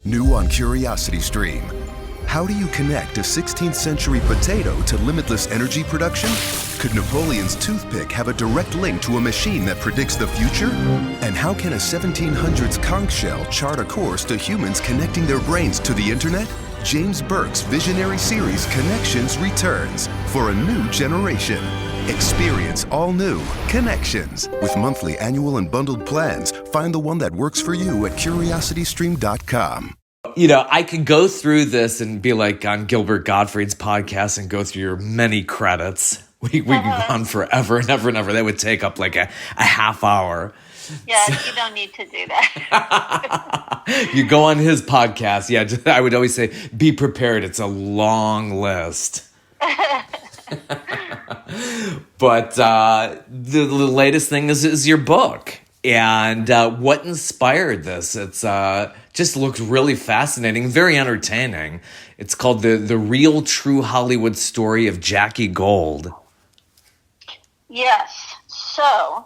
New on Curiosity Stream. How do you connect a 16th century potato to limitless energy production? Could Napoleon's toothpick have a direct link to a machine that predicts the future? And how can a 1700s conch shell chart a course to humans connecting their brains to the internet? James Burke's visionary series Connections returns for a new generation. Experience all new Connections. With monthly, annual, and bundled plans, find the one that works for you at curiositystream.com. You know, I could go through this and be like on Gilbert Gottfried's podcast and go through your many credits. We could go on forever and ever and ever. That would take up like a half hour. Yeah, you don't need to do that. You go on his podcast. Yeah, I would always say, be prepared. It's a long list. But the latest thing is your book. And what inspired this? It's just looks really fascinating, very entertaining. It's called The Real True Hollywood Story of Jackie Gold. Yes. So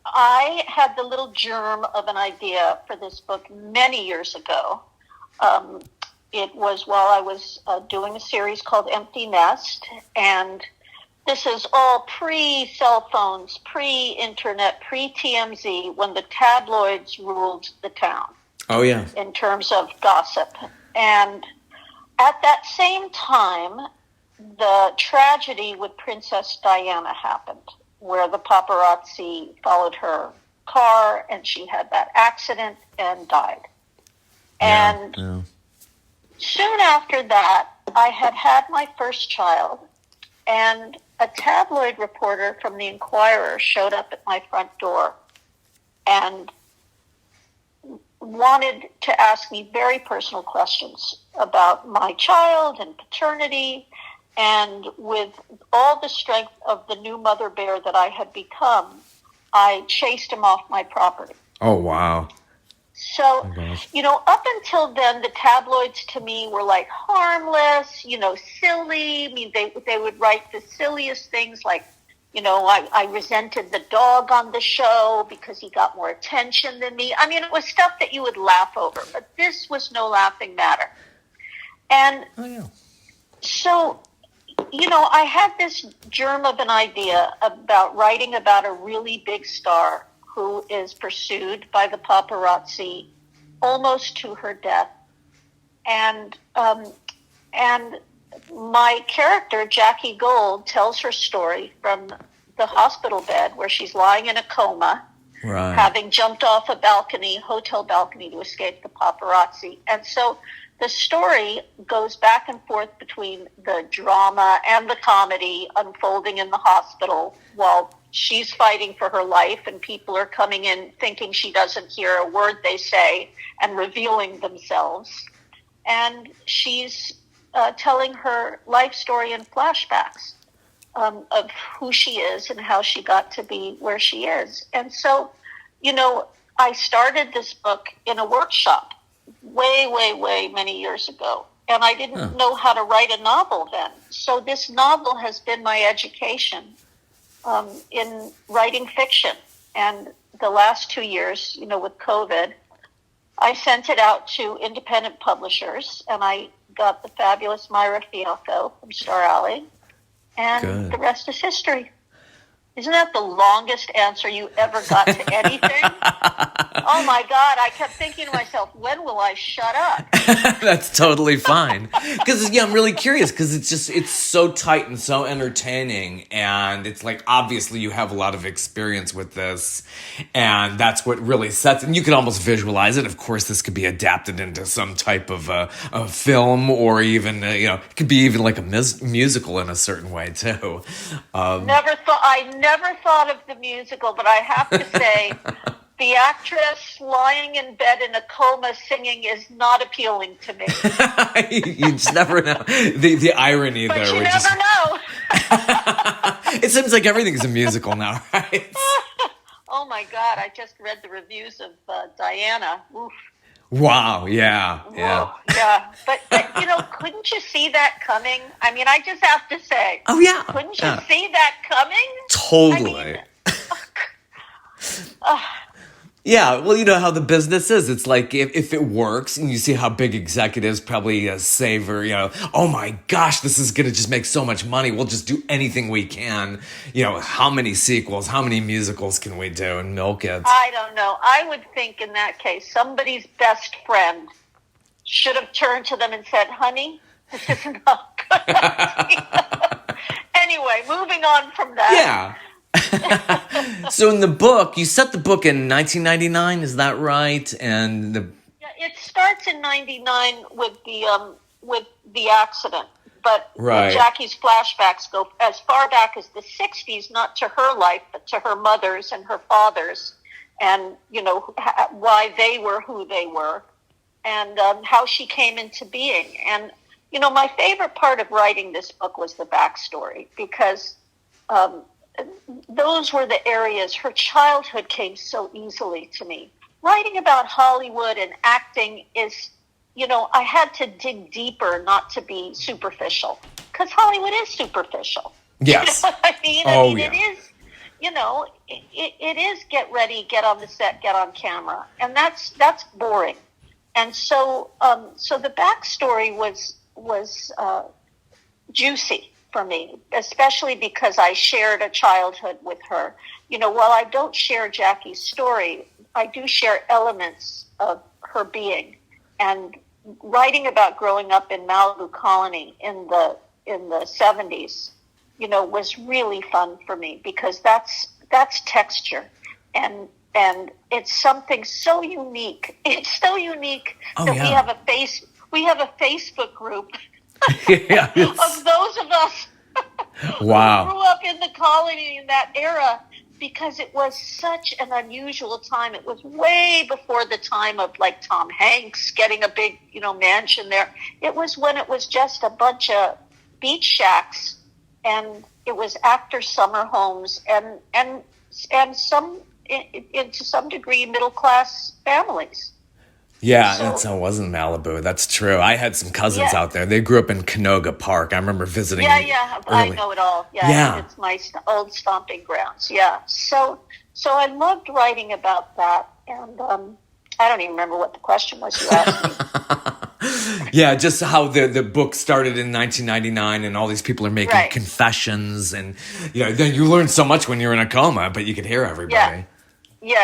I had the little germ of an idea for this book many years ago. It was while I was doing a series called Empty Nest, and this is all pre-cell phones, pre-internet, pre-TMZ, when the tabloids ruled the town. Oh, yeah. In terms of gossip. And at that same time, the tragedy with Princess Diana happened, where the paparazzi followed her car, and she had that accident and died. And soon after that, I had my first child, and a tabloid reporter from the Inquirer showed up at my front door and wanted to ask me very personal questions about my child and paternity. And with all the strength of the new mother bear that I had become, I chased him off my property. Oh, wow. So, you know, up until then, the tabloids to me were like harmless, you know, silly. I mean, they would write the silliest things like, you know, I resented the dog on the show because he got more attention than me. I mean, it was stuff that you would laugh over, but this was no laughing matter. And so, you know, I had this germ of an idea about writing about a really big star who is pursued by the paparazzi almost to her death. And my character, Jackie Gold, tells her story from the hospital bed where she's lying in a coma, having jumped off a balcony, hotel balcony, to escape the paparazzi. And so the story goes back and forth between the drama and the comedy unfolding in the hospital while she's fighting for her life and people are coming in thinking she doesn't hear a word they say and revealing themselves. And she's telling her life story in flashbacks of who she is and how she got to be where she is. And so, you know, I started this book in a workshop way many years ago. And I didn't know how to write a novel then. So this novel has been my education in writing fiction. And the last 2 years, you know, with COVID, I sent it out to independent publishers, and I got the fabulous Myra Fialco from Star Alley, and the rest is history. Isn't that the longest answer you ever got to anything? Oh, my God. I kept thinking to myself, when will I shut up? That's totally fine. Because, I'm really curious because it's so tight and so entertaining. And it's like, obviously, you have a lot of experience with this. And that's what really sets it. And you can almost visualize it. Of course, this could be adapted into some type of a film or even, it could be even like a musical in a certain way, too. I never thought of the musical, but I have to say, the actress lying in bed in a coma singing is not appealing to me. You just never know. The irony but there. You never know. It seems like everything's a musical now, right? Oh, my God. I just read the reviews of Diana. Oof. Wow, yeah. Yeah. But, couldn't you see that coming? I mean, I just have to say. Oh, yeah. Couldn't you see that coming? Totally. Yeah, well, you know how the business is. It's like if it works, and you see how big executives probably savor, oh my gosh, this is going to just make so much money. We'll just do anything we can. How many sequels, how many musicals can we do and milk it? I don't know. I would think in that case, somebody's best friend should have turned to them and said, honey, this is not good. Anyway, moving on from that. Yeah. So in the book, you set the book in 1999, is that right? And it starts in 99 with the accident, but right. Jackie's flashbacks go as far back as the 60s, not to her life, but to her mother's and her father's, and why they were who they were, and how she came into being. And my favorite part of writing this book was the backstory, because those were the areas. Her childhood came so easily to me. Writing about Hollywood and acting is, I had to dig deeper, not to be superficial, because Hollywood is superficial. Yes. You know what I mean? Oh, yeah. It is, it is get ready, get on the set, get on camera. And that's boring. And so the backstory was juicy for me, especially because I shared a childhood with her. While I don't share Jackie's story, I do share elements of her being. And writing about growing up in Malibu Colony in the 70s, was really fun for me, because that's texture, and it's something so unique. It's so unique that we have a Facebook group yeah, of those of us wow. who grew up in the colony in that era, because it was such an unusual time. It was way before the time of like Tom Hanks getting a big, mansion there. It was when it was just a bunch of beach shacks, and it was actor summer homes, and some, to some degree, middle class families. Yeah, it wasn't Malibu. That's true. I had some cousins out there. They grew up in Canoga Park. I remember visiting. Yeah, I know it all. Yeah, it's my old stomping grounds. Yeah, so I loved writing about that, and I don't even remember what the question was you asked me. Yeah, just how the book started in 1999, and all these people are making confessions, and then you learn so much when you're in a coma, but you could hear everybody. Yeah.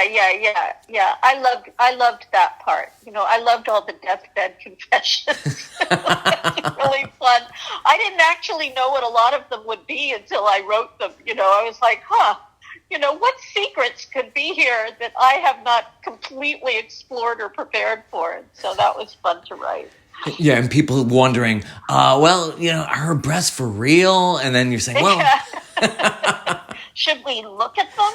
I loved that part. I loved all the deathbed confessions. Really fun. I didn't actually know what a lot of them would be until I wrote them. I was like, what secrets could be here that I have not completely explored or prepared for? And so that was fun to write. Yeah, and people wondering, are her breasts for real? And then you're saying, well... Should we look at them?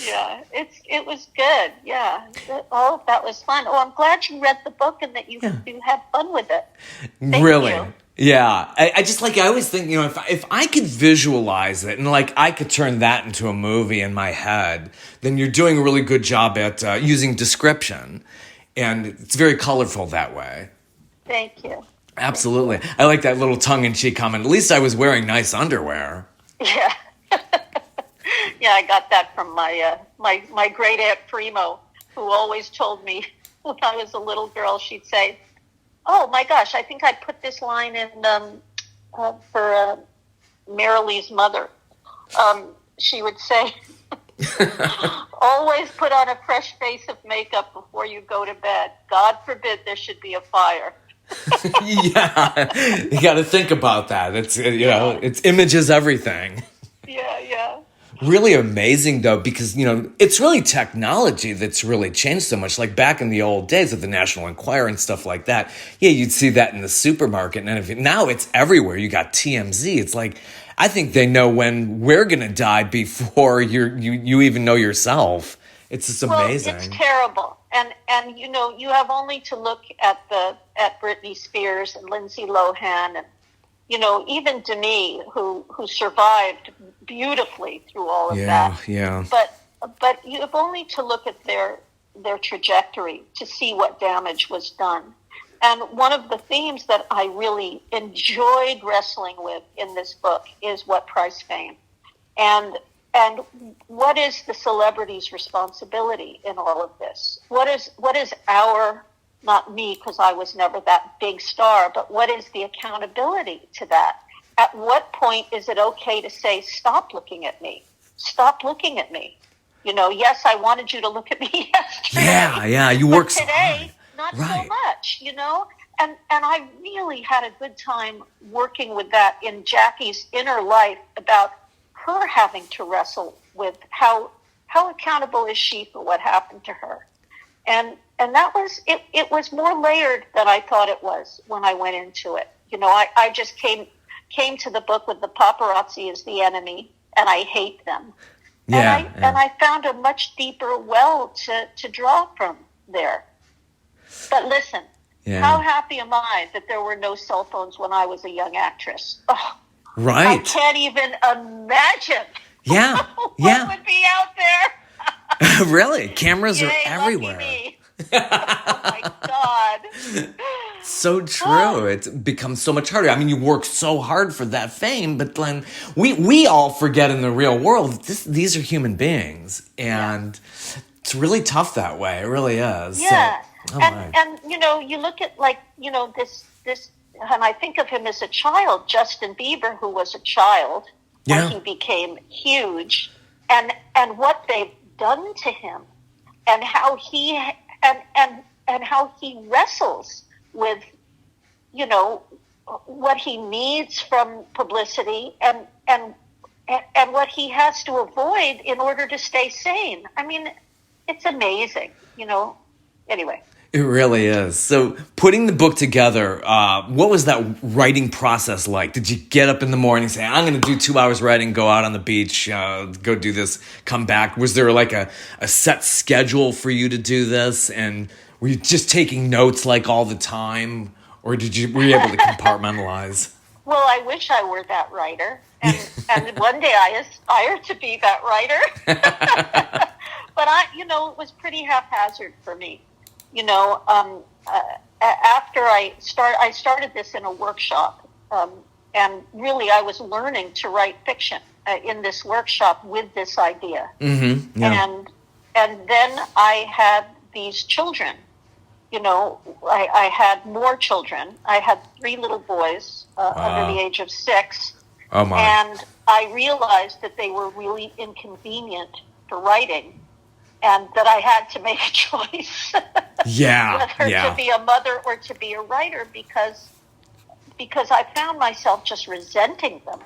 Yeah, it was good. Yeah, all of that was fun. Oh, I'm glad you read the book and that you had fun with it. Thank you. Yeah, I always think, if I could visualize it and I could turn that into a movie in my head, then you're doing a really good job at using description, and it's very colorful that way. Thank you. Absolutely. I like that little tongue-in-cheek comment. At least I was wearing nice underwear. Yeah. Yeah, I got that from my great aunt Primo, who always told me when I was a little girl, she'd say, oh my gosh, I think I put this line in for Marilee's mother. She would say, always put on a fresh face of makeup before you go to bed. God forbid there should be a fire. Yeah, you got to think about that. It's it's images everything. Yeah. Really amazing though, because it's really technology that's really changed so much. Like back in the old days of the National Enquirer and stuff like that. Yeah, you'd see that in the supermarket, and now it's everywhere. You got TMZ. It's like I think they know when we're gonna die before you even know yourself. It's just amazing. It's terrible. And you have only to look at Britney Spears and Lindsay Lohan and even Demi, who survived beautifully through all of that. Yeah. But you have only to look at their trajectory to see what damage was done. And one of the themes that I really enjoyed wrestling with in this book is what price fame. And and what is the celebrity's responsibility in all of this? What is our, not me, because I was never that big star, but what is the accountability to that? At what point is it okay to say, stop looking at me? Stop looking at me. Yes, I wanted you to look at me yesterday. Yeah, you work so today, hard. Not so much, And I really had a good time working with that in Jackie's inner life about her having to wrestle with how accountable is she for what happened to her. And that was, it was more layered than I thought it was when I went into it. I just came to the book with the paparazzi as the enemy, and I hate them. Yeah, and I found a much deeper well to draw from there. But listen, how happy am I that there were no cell phones when I was a young actress? Oh, right. I can't even imagine what would be out there. Really? Cameras are Yay, everywhere. Lucky me. Oh, my God. So true. It's become so much harder. I mean, you work so hard for that fame, but then we all forget in the real world, these are human beings. And it's really tough that way. It really is. Yeah. So, and you look at this, and I think of him as a child, Justin Bieber, who was a child, and he became huge, and what they've done to him, and how he and how he wrestles with, what he needs from publicity and what he has to avoid in order to stay sane. I mean, it's amazing, Anyway. It really is. So putting the book together, what was that writing process like? Did you get up in the morning and say, I'm going to do 2 hours writing, go out on the beach, go do this, come back? Was there like a set schedule for you to do this? And were you just taking notes like all the time? Or were you able to compartmentalize? Well, I wish I were that writer. And one day I aspire to be that writer. But it was pretty haphazard for me. After I started this in a workshop, and really I was learning to write fiction in this workshop with this idea. Mm-hmm. Yeah. And then I had these children. I had more children. I had 3 little boys under the age of 6. Oh my! And I realized that they were really inconvenient for writing, and that I had to make a choice. Whether to be a mother or to be a writer, because I found myself just resenting them,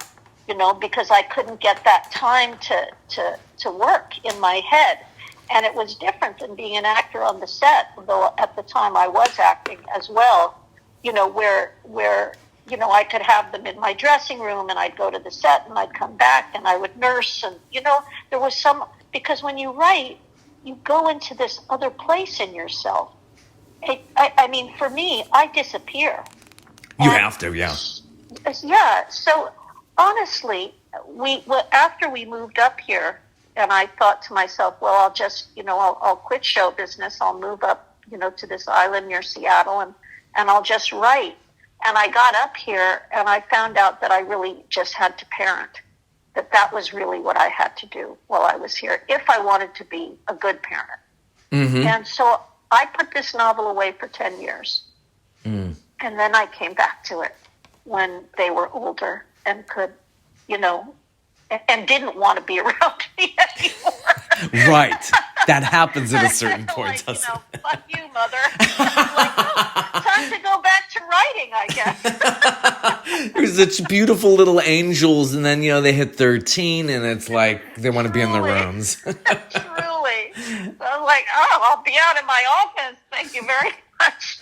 because I couldn't get that time to work in my head. And it was different than being an actor on the set, though at the time I was acting as well, where I could have them in my dressing room, and I'd go to the set and I'd come back and I would nurse, and there was because when you write, you go into this other place in yourself. I mean, for me, I disappear. You have to, yeah. Yeah. So honestly, after we moved up here, and I thought to myself, well, I'll just, I'll quit show business. I'll move up, to this island near Seattle, and I'll just write. And I got up here, and I found out that I really just had to parent. That was really what I had to do while I was here, if I wanted to be a good parent. Mm-hmm. And so I put this novel away for 10 years. Mm. And then I came back to it when they were older and could, and didn't want to be around me anymore. Right. That happens at a certain point, doesn't it? Fuck you, mother. Time to go back to writing, I guess. There's such beautiful little angels, and then, they hit 13, and it's like they want to be in the rooms. Truly. I'm like, I'll be out in my office. Thank you very much.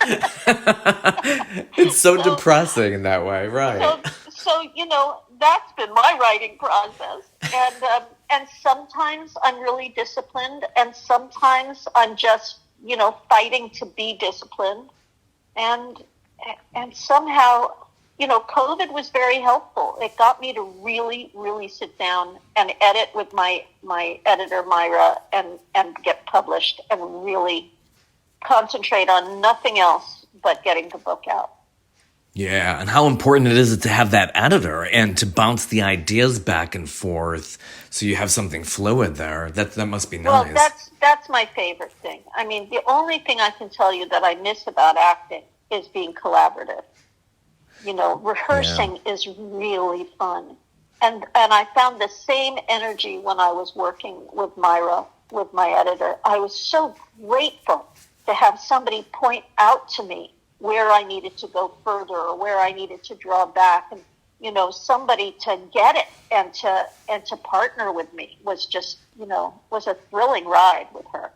It's so depressing in that way, right? So that's been my writing process. And sometimes I'm really disciplined, and sometimes I'm just, fighting to be disciplined. And somehow, COVID was very helpful. It got me to really, really sit down and edit with my editor, Myra, and get published, and really concentrate on nothing else but getting the book out. Yeah, and how important it is to have that editor and to bounce the ideas back and forth so you have something fluid there. That must be nice. Well, that's my favorite thing. I mean, the only thing I can tell you that I miss about acting is being collaborative. You know, rehearsing is really fun. And I found the same energy when I was working with Myra, with my editor. I was so grateful to have somebody point out to me where I needed to go further or where I needed to draw back, and you know, somebody to get it and to partner with me was just, you know, was a thrilling ride with her.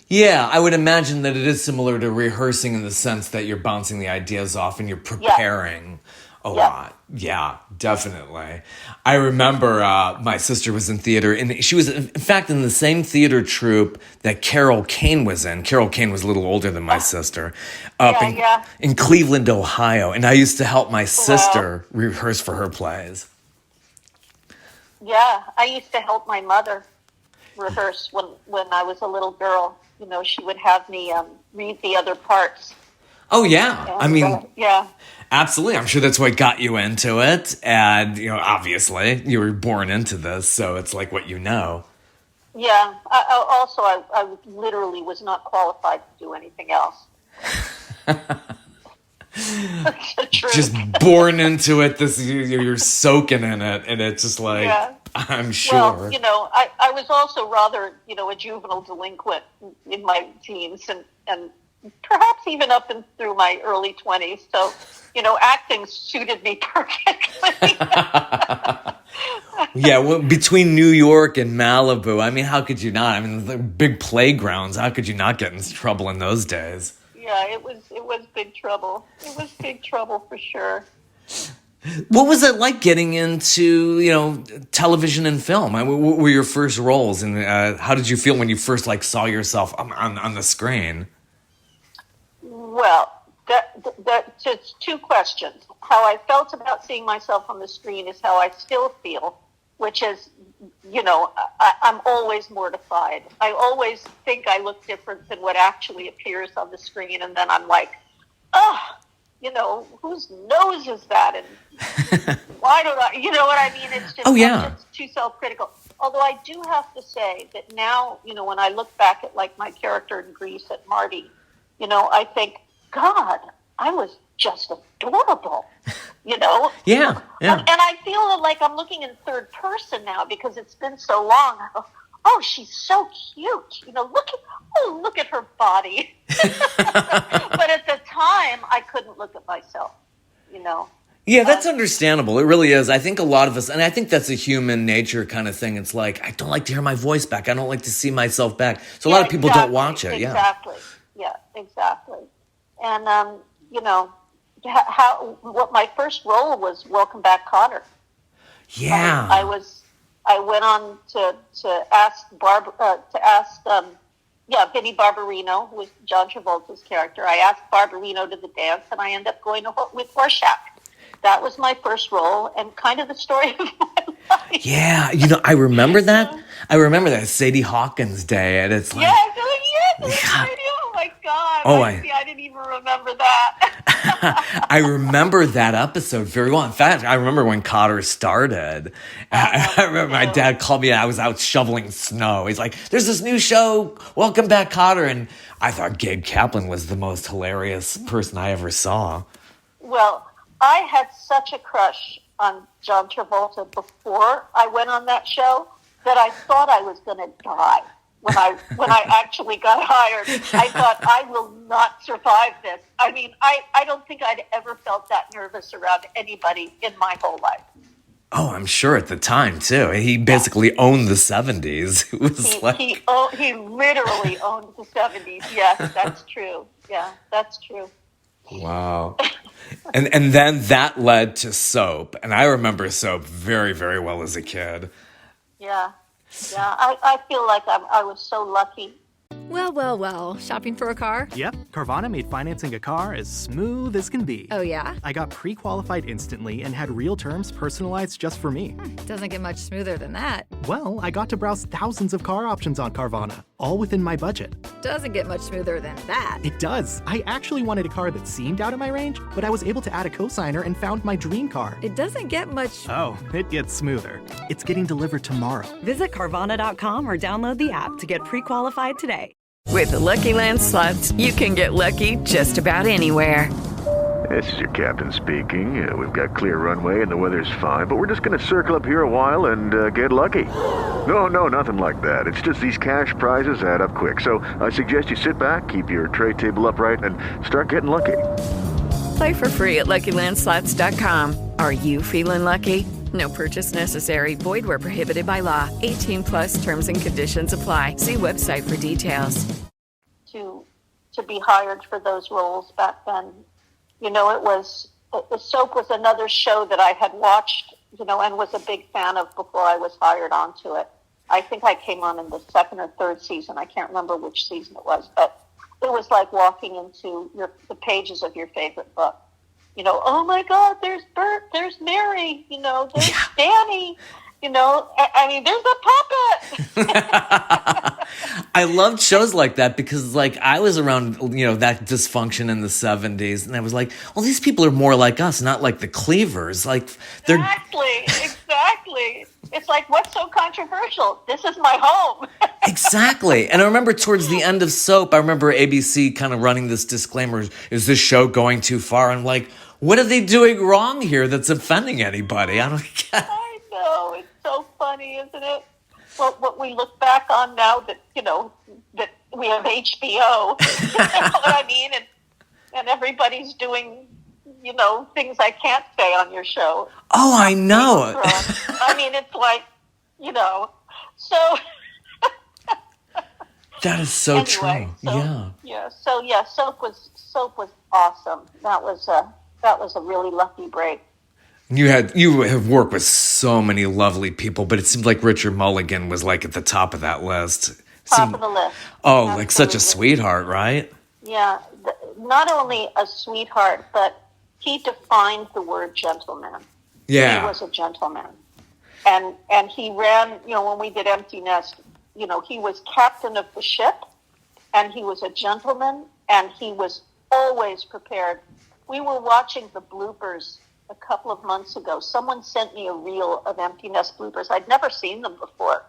Yeah, I would imagine that it is similar to rehearsing in the sense that you're bouncing the ideas off and you're preparing a lot. Yeah, definitely. I remember my sister was in theater, and she was, in fact, in the same theater troupe that Carol Kane was in. Carol Kane was a little older than my sister, in Cleveland, Ohio. And I used to help my sister rehearse for her plays. Yeah, I used to help my mother rehearse when I was a little girl. You know, she would have me read the other parts. Oh, yeah. And, I mean, yeah. Absolutely. I'm sure that's what got you into it. And, you know, obviously you were born into this, so it's like what you know. Yeah. I literally was not qualified to do anything else. Just born into it. You're soaking in it, and it's just like, I'm sure. Well, you know, I was also rather, you know, a juvenile delinquent in my teens and perhaps even up and through my early 20s. So, you know, acting suited me perfectly. Yeah, well, between New York and Malibu, I mean, how could you not? I mean, the big playgrounds, how could you not get in trouble in those days? Yeah, it was big trouble. It was big trouble for sure. What was it like getting into, you know, television and film? What were your first roles, and how did you feel when you first saw yourself on the screen? Well, that's just two questions. How I felt about seeing myself on the screen is how I still feel, which is, you know, I'm always mortified. I always think I look different than what actually appears on the screen, and then I'm like, you know, whose nose is that? And why don't I, you know what I mean? It's just, it's too self-critical. Although I do have to say that now, you know, when I look back at like my character in Grease at Marty, you know, I think, God, I was just adorable, you know? Yeah. And I feel like I'm looking in third person now because it's been so long. I go, oh, she's so cute. You know, look at her body. But at the time, I couldn't look at myself, you know? Yeah, that's understandable. It really is. I think a lot of us, and I think that's a human nature kind of thing. It's like, I don't like to hear my voice back. I don't like to see myself back. So a lot of people don't watch it. Exactly. Yeah, exactly. And, you know, what my first role was Welcome Back, Kotter. Yeah. I went on to ask Vinnie Barbarino, who was John Travolta's character. I asked Barbarino to the dance, and I ended up going with Horshack. That was my first role, and kind of the story of my life. Yeah, you know, I remember that. I remember that Sadie Hawkins Day, and it's like, oh my God! I didn't even remember that. I remember that episode very well. In fact, I remember when Kotter started. I remember my dad called me. I was out shoveling snow. He's like, "There's this new show, Welcome Back, Kotter," and I thought Gabe Kaplan was the most hilarious person I ever saw. Well, I had such a crush on John Travolta before I went on that show that I thought I was going to die when I actually got hired. I thought, I will not survive this. I mean, I don't think I'd ever felt that nervous around anybody in my whole life. Oh, I'm sure at the time, too. He basically owned the 70s. It was he literally owned the 70s. Yes, that's true. Yeah, that's true. Wow. And then that led to Soap. And I remember Soap very, very well as a kid. Yeah. I feel like I was so lucky. Well. Shopping for a car? Yep. Carvana made financing a car as smooth as can be. Oh, yeah? I got pre-qualified instantly and had real terms personalized just for me. Doesn't get much smoother than that. Well, I got to browse thousands of car options on Carvana, all within my budget. Doesn't get much smoother than that. It does. I actually wanted a car that seemed out of my range, but I was able to add a cosigner and found my dream car. It doesn't get much... Oh, it gets smoother. It's getting delivered tomorrow. Visit Carvana.com or download the app to get pre-qualified today. With the Lucky Land Slots, you can get lucky just about anywhere. This is your captain speaking. We've got clear runway and the weather's fine, but we're just going to circle up here a while and get lucky. No, nothing like that. It's just these cash prizes add up quick. So I suggest you sit back, keep your tray table upright, and start getting lucky. Play for free at LuckyLandSlots.com. Are you feeling lucky? No purchase necessary. Void where prohibited by law. 18 plus terms and conditions apply. See website for details. To be hired for those roles back then. You know, Soap was another show that I had watched, and was a big fan of before I was hired onto it. I think I came on in the second or third season. I can't remember which season it was, but it was like walking into the pages of your favorite book. Oh my God, there's Bert, there's Mary, there's Danny. There's a puppet. I loved shows like that because, I was around, that dysfunction in the 70s, and I was like, well, these people are more like us, not like the Cleavers. They're... Exactly. It's like, what's so controversial? This is my home. Exactly. And I remember towards the end of Soap, I remember ABC kind of running this disclaimer, is this show going too far? And I'm like, what are they doing wrong here that's offending anybody? I don't get it. I know. It's so funny, isn't it? Well, what we look back on now that, that we have HBO, you know what I mean? And everybody's doing, things I can't say on your show. Oh, I know. I mean, it's like, so. That is so anyway, true. Yeah. Yeah. So, Soap was awesome. That was a really lucky break. You have worked with so many lovely people, but it seemed like Richard Mulligan was at the top of that list. Top of the list. Oh, Absolutely. Such a sweetheart, right? Yeah, not only a sweetheart, but he defined the word gentleman. Yeah. He was a gentleman. And he ran, when we did Empty Nest, he was captain of the ship, and he was a gentleman, and he was always prepared. We were watching the bloopers a couple of months ago. Someone sent me a reel of Empty Nest bloopers. I'd never seen them before.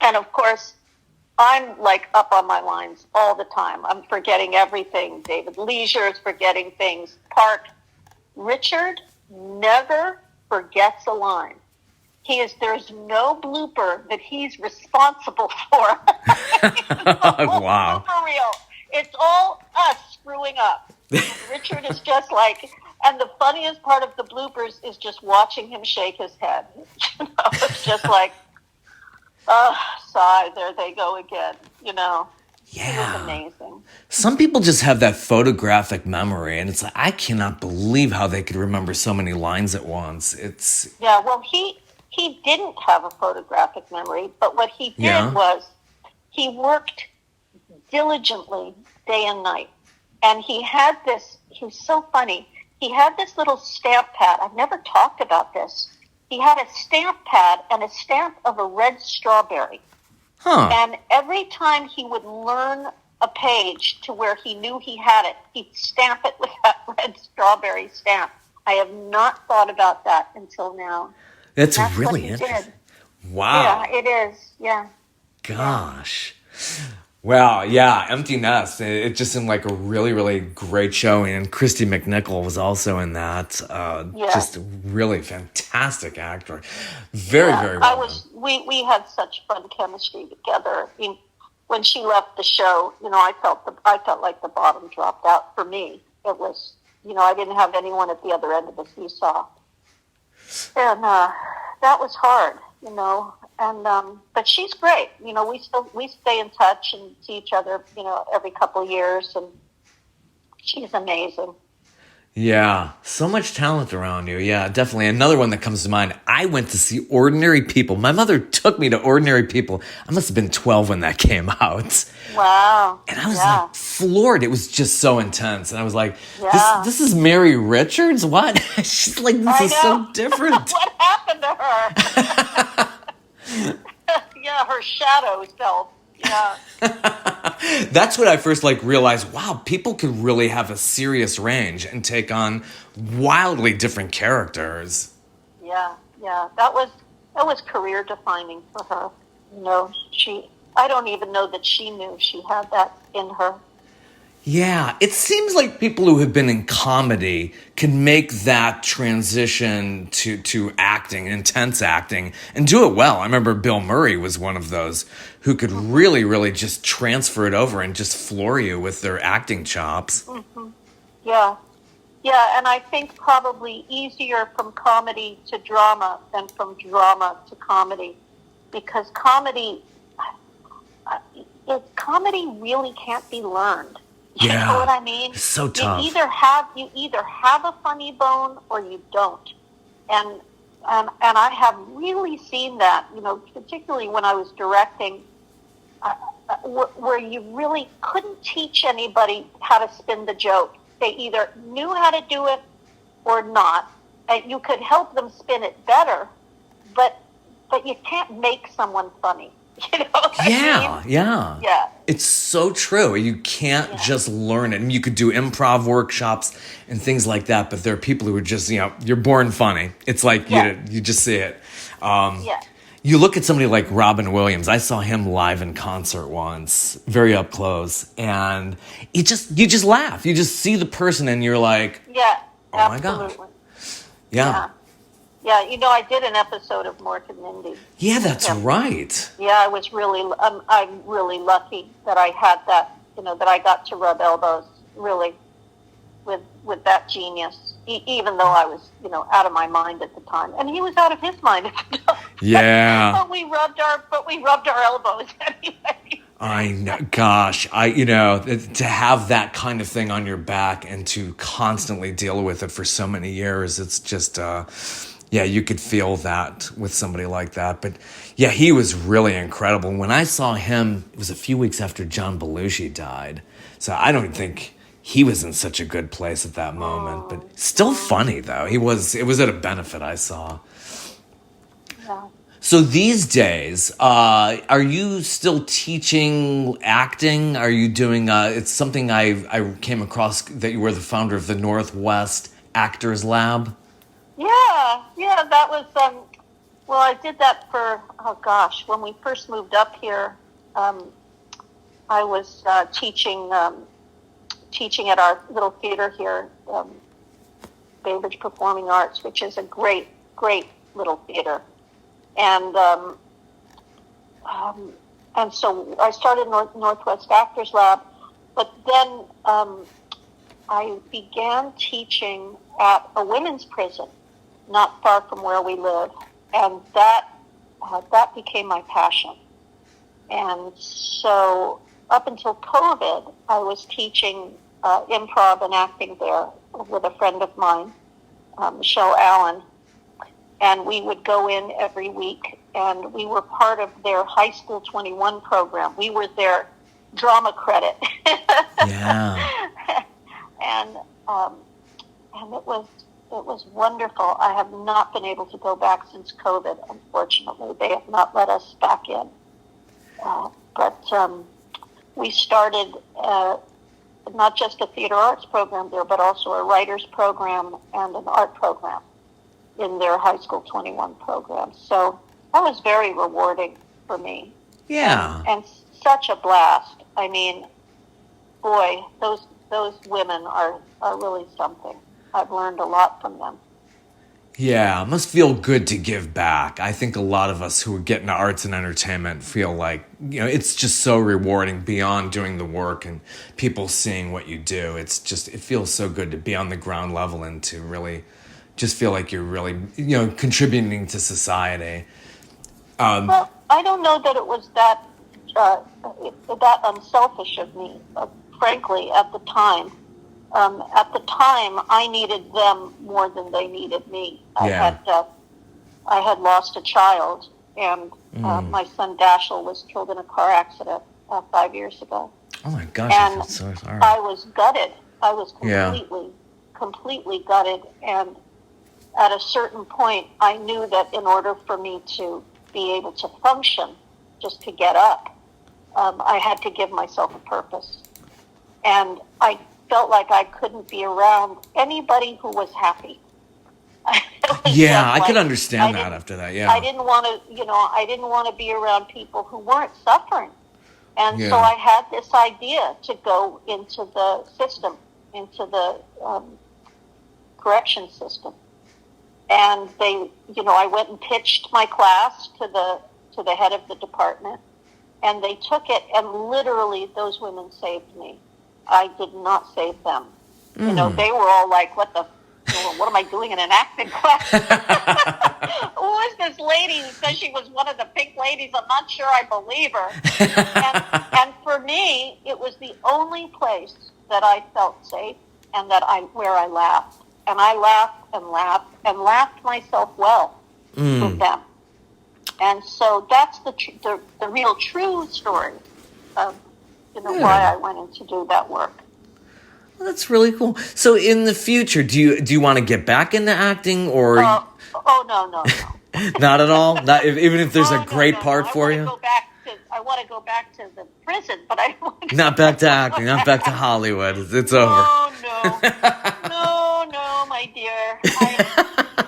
And of course, I'm up on my lines all the time. I'm forgetting everything. David Leisure is forgetting things. Park. Richard never forgets a line. There's no blooper that he's responsible for. Wow. Blooper reel. It's all us screwing up. Richard is just and the funniest part of the bloopers is just watching him shake his head. It's just sigh, there they go again, Yeah. It was amazing. Some people just have that photographic memory, and it's I cannot believe how they could remember so many lines at once. Yeah, well, he didn't have a photographic memory, but what he did was he worked diligently day and night. And he was so funny. He had this little stamp pad. I've never talked about this. He had a stamp pad and a stamp of a red strawberry. Huh. And every time he would learn a page to where he knew he had it, he'd stamp it with that red strawberry stamp. I have not thought about that until now. That's really interesting. Wow. Yeah, it is. Yeah. Gosh. Well, yeah, Empty Nest. It just seemed like a really, really great show. And Christy McNichol was also in that. Just a really fantastic actor. Very, very well done. We had such fun chemistry together. I mean, when she left the show, I felt like the bottom dropped out for me. It was, I didn't have anyone at the other end of the seesaw. And that was hard, And but she's great. We stay in touch and see each other, every couple of years, and she's amazing. Yeah, so much talent around you. Yeah, definitely. Another one that comes to mind, I went to see Ordinary People. My mother took me to Ordinary People. I must have been 12 when that came out. Wow. And I was floored. It was just so intense. And I was like, this is Mary Richards? What? She's like, this is so different. What happened to her? Yeah, her shadow fell Yeah. That's when I first realized, wow, people can really have a serious range and take on wildly different characters. Yeah, yeah. That was career defining for her. I don't even know that she knew she had that in her. Yeah, it seems like people who have been in comedy can make that transition to acting, intense acting, and do it well. I remember Bill Murray was one of those who could really, really just transfer it over and just floor you with their acting chops. Mm-hmm. Yeah. Yeah, and I think probably easier from comedy to drama than from drama to comedy, because comedy really can't be learned. You know what I mean? It's so tough. You either have a funny bone or you don't, and I have really seen that. Particularly when I was directing, where you really couldn't teach anybody how to spin the joke. They either knew how to do it or not. And you could help them spin it better, but you can't make someone funny. You know what I mean? Yeah. It's so true. You can't just learn it. I mean, you could do improv workshops and things like that, but there are people who are just, you're born funny. It's like you just see it. You look at somebody like Robin Williams. I saw him live in concert once, very up close, and you just laugh. You just see the person, and you're like, oh my gosh. Yeah. I did an episode of Mork and Mindy. Yeah, that's right. Yeah, I'm really lucky that I had that, that I got to rub elbows really with that genius, even though I was, out of my mind at the time, and he was out of his mind at the time. Yeah. but we rubbed our elbows anyway. I know. Gosh, to have that kind of thing on your back and to constantly deal with it for so many years, it's just, you could feel that with somebody like that. But yeah, he was really incredible. When I saw him, it was a few weeks after John Belushi died. So I don't think he was in such a good place at that moment, but still funny though. It was at a benefit I saw. Yeah. So these days, are you still teaching acting? Are you doing, it's something I came across that you were the founder of the Northwest Actors Lab. Yeah, that was, I did that for, when we first moved up here, I was teaching at our little theater here, Bainbridge Performing Arts, which is a great, great little theater. And so I started Northwest Actors Lab, but then I began teaching at a women's prison not far from where we live, and that became my passion. And so up until COVID, I was teaching improv and acting there with a friend of mine, Michelle Allen, and we would go in every week, and we were part of their High School 21 program. We were their drama credit. Yeah. And it was wonderful. I have not been able to go back since COVID, unfortunately. They have not let us back in. But we started not just a theater arts program there, but also a writers program and an art program in their High School 21 program. So that was very rewarding for me. Yeah. And such a blast. I mean, boy, those women are really something. I've learned a lot from them. Yeah, it must feel good to give back. I think a lot of us who get into arts and entertainment feel like, it's just so rewarding beyond doing the work and people seeing what you do. It feels so good to be on the ground level and to really just feel like you're really, contributing to society. Well, I don't know that it was that unselfish of me, frankly, at the time. At the time, I needed them more than they needed me. Yeah. I had lost a child, and my son Dashiell was killed in a car accident 5 years ago. Oh my gosh, and I feel so sorry. I was gutted. I was completely gutted. And at a certain point, I knew that in order for me to be able to function, just to get up, I had to give myself a purpose. And I felt like I couldn't be around anybody who was happy. Yeah, I could understand that after that, yeah. I didn't want to be around people who weren't suffering. And so I had this idea to go into the system, into the correction system. And I went and pitched my class to the head of the department, and they took it, and literally those women saved me. I did not save them. They were all like, what am I doing in an acting class? Who is this lady who says she was one of the pink ladies? I'm not sure I believe her. And for me, it was the only place that I felt safe and where I laughed. And I laughed and laughed and laughed myself well with them. And so that's the real true story of why I went in to do that work. Well, that's really cool. So in the future, do you want to get back into acting, or? No. Not at all. Not even if there's a great part for you. I want to go back to the prison, but I don't want to. Not back to acting. Not back to Hollywood. It's over. No, my dear.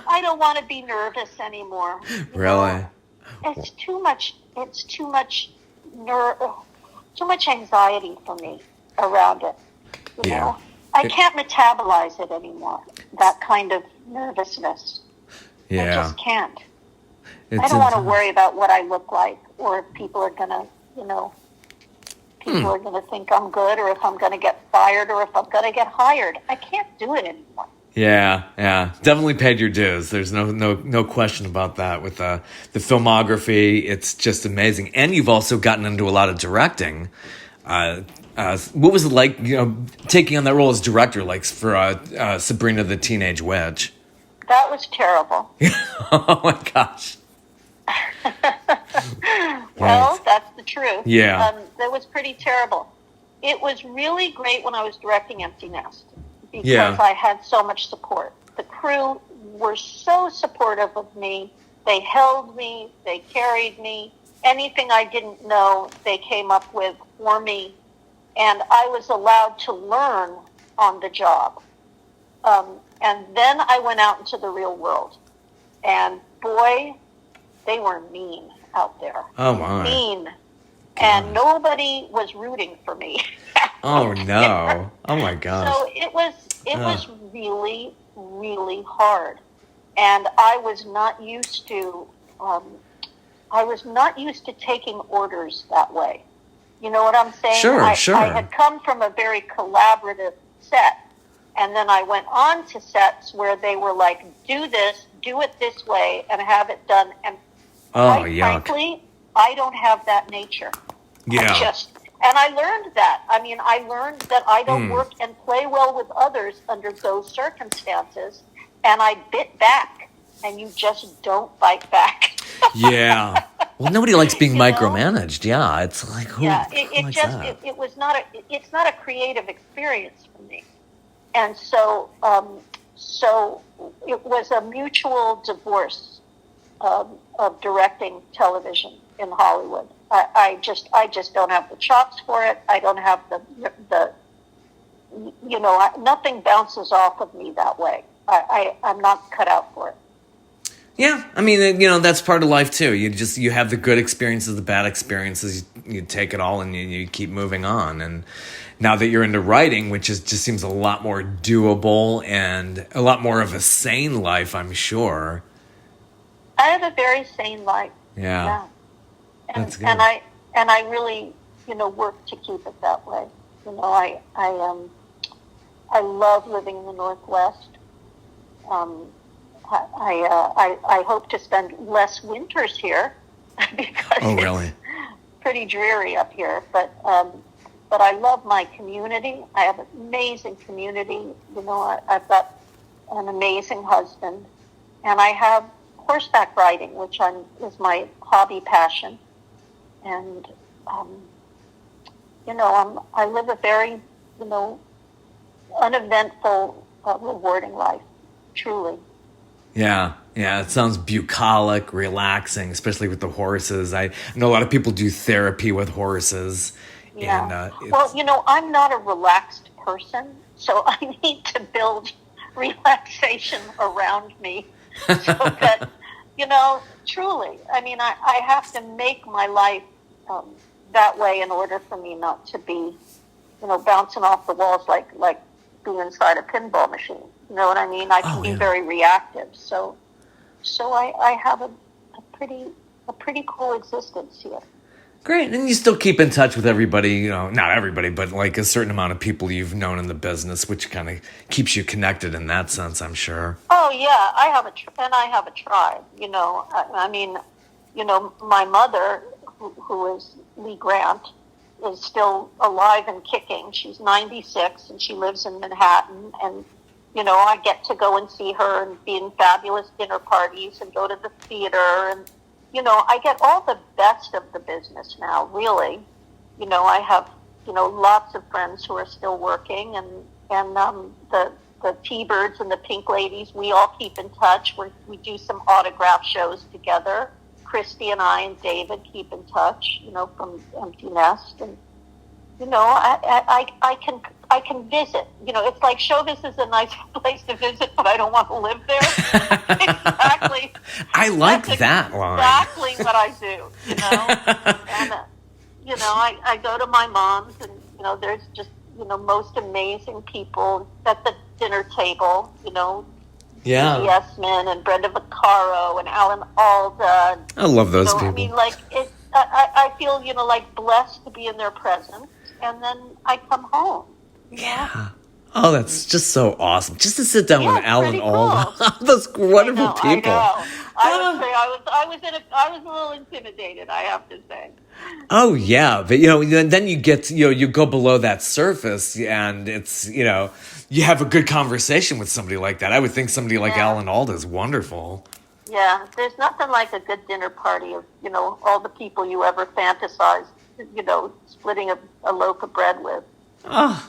I don't want to be nervous anymore. Really? It's too much. It's too much anxiety for me around it. You know? I can't metabolize it anymore. That kind of nervousness. I just can't. I don't want to worry about what I look like, or if people are gonna, are gonna think I'm good, or if I'm gonna get fired, or if I'm gonna get hired. I can't do it anymore. Yeah. Definitely paid your dues. There's no question about that. With the filmography, it's just amazing. And you've also gotten into a lot of directing. What was it like, taking on that role as director, like for Sabrina the Teenage Witch? That was terrible. Oh my gosh. Well, that's the truth. Yeah. That was pretty terrible. It was really great when I was directing Empty Nest, because I had so much support. The crew were so supportive of me. They held me. They carried me. Anything I didn't know, they came up with for me. And I was allowed to learn on the job. And then I went out into the real world. And boy, they were mean out there. Oh, my. Mean. And nobody was rooting for me. Oh, no. Oh, my gosh. So it was really, really hard. And I was not used to taking orders that way. You know what I'm saying? Sure. I had come from a very collaborative set. And then I went on to sets where they were like, do this, do it this way, and have it done. And frankly, I don't have that nature. Yeah. And I learned that. I mean, I learned that I don't work and play well with others under those circumstances. And I bit back. And you just don't bite back. Yeah. Well, nobody likes being micromanaged. Yeah, it's like it's not a creative experience for me, and so it was a mutual divorce of directing television in Hollywood. I just don't have the chops for it. I don't have the nothing bounces off of me that way. I'm not cut out for it. Yeah, I mean, that's part of life too. You have the good experiences, the bad experiences. You take it all and you keep moving on. And now that you're into writing, which just seems a lot more doable and a lot more of a sane life, I'm sure. I have a very sane life. Yeah. And, that's good. And I really, work to keep it that way. I love living in the Northwest. I hope to spend less winters here because it's pretty dreary up here. But I love my community. I have an amazing community. I've got an amazing husband, and I have horseback riding, which is my hobby passion. And I live a very uneventful, rewarding life. Truly. Yeah, Yeah, it sounds bucolic, relaxing, especially with the horses. I know a lot of people do therapy with horses. Yeah. Well, I'm not a relaxed person, so I need to build relaxation around me so that, truly, I mean, I have to make my life that way in order for me not to be, bouncing off the walls like being inside a pinball machine. You know what I mean? I can be very reactive. So I have a pretty cool existence here. Great. And you still keep in touch with everybody, not everybody, but like a certain amount of people you've known in the business, which kind of keeps you connected in that sense, I'm sure. Oh, yeah. I have a tribe, I mean, my mother, who is Lee Grant, is still alive and kicking. She's 96 and she lives in Manhattan. And, I get to go and see her and be in fabulous dinner parties and go to the theater. And, I get all the best of the business now, really. I have, lots of friends who are still working, and the T-Birds and the Pink Ladies, we all keep in touch. We do some autograph shows together. Christy and I and David keep in touch, from Empty Nest. And, I can visit. It's like showbiz is a nice place to visit, but I don't want to live there. Exactly. I like that line. Exactly what I do, And, I go to my mom's and, there's just, most amazing people at the dinner table, Yeah. Yesman and Brenda Vaccaro and Alan Alda. I love those people. I mean, I feel, blessed to be in their presence. And then I come home. Yeah. Oh, that's just so awesome. Just to sit down with Alan Alda. Cool. Those wonderful people. I was a little intimidated, I have to say. Oh, yeah. But, then you get, you go below that surface and it's, you have a good conversation with somebody like that. I would think somebody like Alan Alda is wonderful. Yeah. There's nothing like a good dinner party of, all the people you ever fantasized, splitting a loaf of bread with. Oh.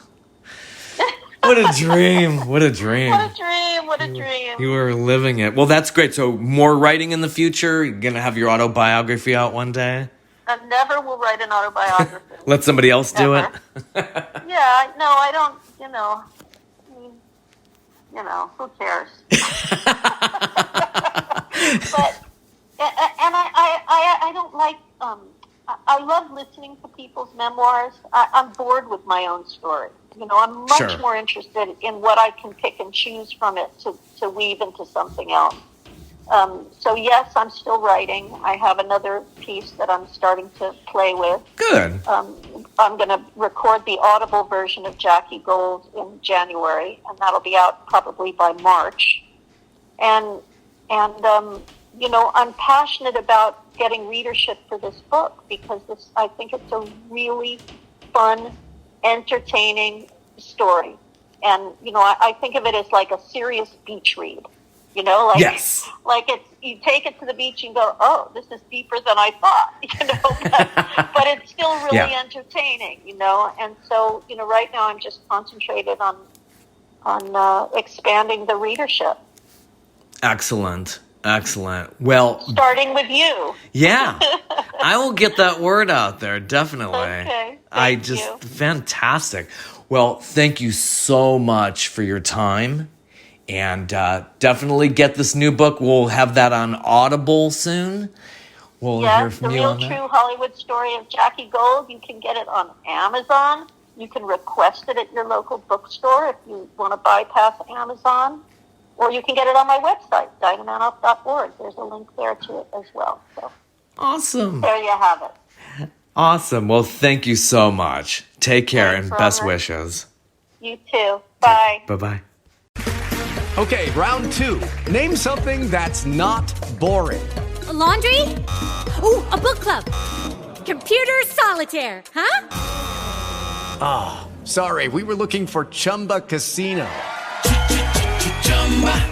What a dream. What a dream. What a dream. You were living it. Well, that's great. So more writing in the future? You're going to have your autobiography out one day? I never will write an autobiography. Let somebody else do it? Yeah, no, I don't, who cares? But, and I don't like, I love listening to people's memoirs. I'm bored with my own story. I'm much more interested in what I can pick and choose from it to weave into something else. So yes, I'm still writing. I have another piece that I'm starting to play with. Good. I'm going to record the Audible version of Jackie Gold in January, and that'll be out probably by March. And I'm passionate about getting readership for this book because I think it's a really fun, entertaining story. And, I think of it as like a serious beach read. Yes. Like you take it to the beach and go, oh, this is deeper than I thought, but it's still really entertaining, and so, right now I'm just concentrated on expanding the readership. Excellent. Well, starting with you. Yeah. I will get that word out there, definitely. Okay. Thank you. Fantastic. Well, thank you so much for your time. And definitely get this new book. We'll have that on Audible soon. We'll hear from you on that. The Real True Hollywood Story of Jackie Gold. You can get it on Amazon. You can request it at your local bookstore if you want to bypass Amazon. Or you can get it on my website, DinahManoff.org. There's a link there to it as well. So, awesome. There you have it. Awesome. Well, thank you so much. Take care and best wishes. You too. Bye. Bye-bye. Okay, round two. Name something that's not boring. A laundry? Ooh, a book club. Computer solitaire, huh? Ah, sorry, we were looking for Chumba Casino.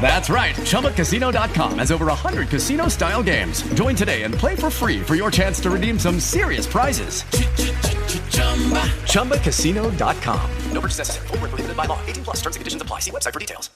That's right, ChumbaCasino.com has over 100 casino-style games. Join today and play for free for your chance to redeem some serious prizes. ChumbaCasino.com. No purchase necessary. Void where prohibited by law. 18+ terms and conditions apply. See website for details.